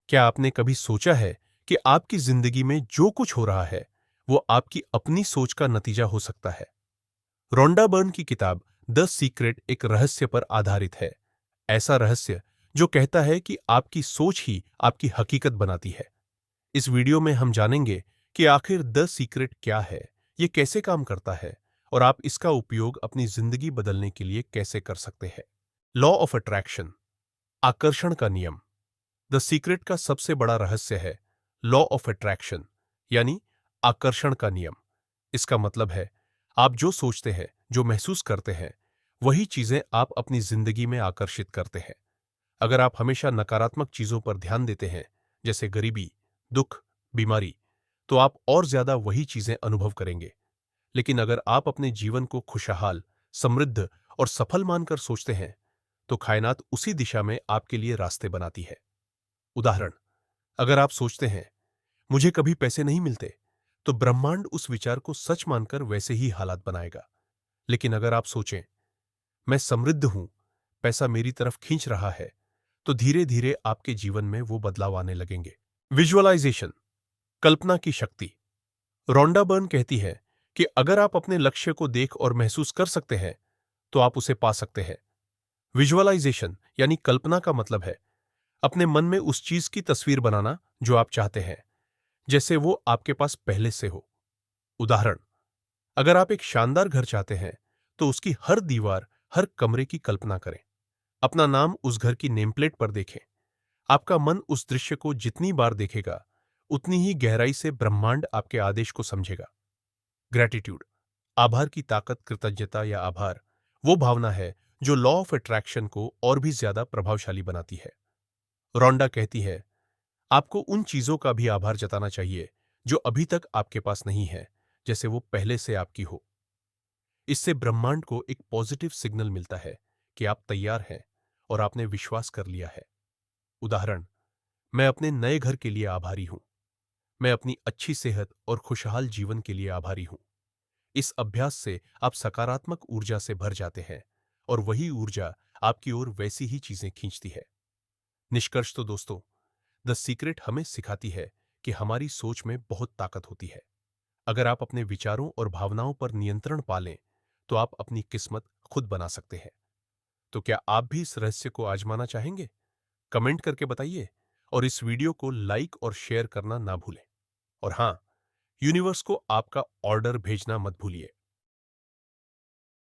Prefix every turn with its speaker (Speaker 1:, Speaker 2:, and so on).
Speaker 1: क्या आपने कभी सोचा है कि आपकी जिंदगी में जो कुछ हो रहा है वो आपकी अपनी सोच का नतीजा हो सकता है? रोंडा बर्न की किताब द सीक्रेट एक रहस्य पर आधारित है। ऐसा रहस्य जो कहता है कि आपकी सोच ही आपकी हकीकत बनाती है। इस वीडियो में हम जानेंगे कि आखिर द सीक्रेट क्या है, ये कैसे काम करता है और आप इसका उपयोग अपनी जिंदगी बदलने के लिए कैसे कर सकते हैं। लॉ ऑफ अट्रैक्शन, आकर्षण का नियम। द सीक्रेट का सबसे बड़ा रहस्य है लॉ ऑफ अट्रैक्शन, यानी आकर्षण का नियम। इसका मतलब है आप जो सोचते हैं, जो महसूस करते हैं, वही चीजें आप अपनी जिंदगी में आकर्षित करते हैं। अगर आप हमेशा नकारात्मक चीजों पर ध्यान देते हैं, जैसे गरीबी, दुख, बीमारी, तो आप और ज्यादा वही चीजें अनुभव करेंगे। लेकिन अगर आप अपने जीवन को खुशहाल, समृद्ध और सफल मानकर सोचते हैं, तो कायनात उसी दिशा में आपके लिए रास्ते बनाती है। उदाहरण, अगर आप सोचते हैं मुझे कभी पैसे नहीं मिलते, तो ब्रह्मांड उस विचार को सच मानकर वैसे ही हालात बनाएगा। लेकिन अगर आप सोचें मैं समृद्ध हूं, पैसा मेरी तरफ खींच रहा है, तो धीरे धीरे आपके जीवन में वो बदलाव आने लगेंगे। विजुअलाइजेशन, कल्पना की शक्ति। रोंडा बर्न कहती है कि अगर आप अपने लक्ष्य को देख और महसूस कर सकते हैं, तो आप उसे पा सकते हैं। विजुअलाइजेशन यानी कल्पना का मतलब है अपने मन में उस चीज की तस्वीर बनाना जो आप चाहते हैं, जैसे वो आपके पास पहले से हो। उदाहरण, अगर आप एक शानदार घर चाहते हैं, तो उसकी हर दीवार, हर कमरे की कल्पना करें। अपना नाम उस घर की नेम प्लेट पर देखें। आपका मन उस दृश्य को जितनी बार देखेगा, उतनी ही गहराई से ब्रह्मांड आपके आदेश को समझेगा। ग्रेटिट्यूड, आभार की ताकत। कृतज्ञता या आभार वो भावना है जो लॉ ऑफ अट्रैक्शन को और भी ज्यादा प्रभावशाली बनाती है। रोंडा कहती है आपको उन चीजों का भी आभार जताना चाहिए जो अभी तक आपके पास नहीं है, जैसे वो पहले से आपकी हो। इससे ब्रह्मांड को एक पॉजिटिव सिग्नल मिलता है कि आप तैयार हैं और आपने विश्वास कर लिया है। उदाहरण, मैं अपने नए घर के लिए आभारी हूं। मैं अपनी अच्छी सेहत और खुशहाल जीवन के लिए आभारी हूं। इस अभ्यास से आप सकारात्मक ऊर्जा से भर जाते हैं और वही ऊर्जा आपकी ओर वैसी ही चीजें खींचती है। निष्कर्ष तो दोस्तों, द सीक्रेट हमें सिखाती है कि हमारी सोच में बहुत ताकत होती है। अगर आप अपने विचारों और भावनाओं पर नियंत्रण पा लें, तो आप अपनी किस्मत खुद बना सकते हैं। तो क्या आप भी इस रहस्य को आजमाना चाहेंगे? कमेंट करके बताइए और इस वीडियो को लाइक और शेयर करना ना भूलें। और हाँ, यूनिवर्स को आपका ऑर्डर भेजना मत भूलिए।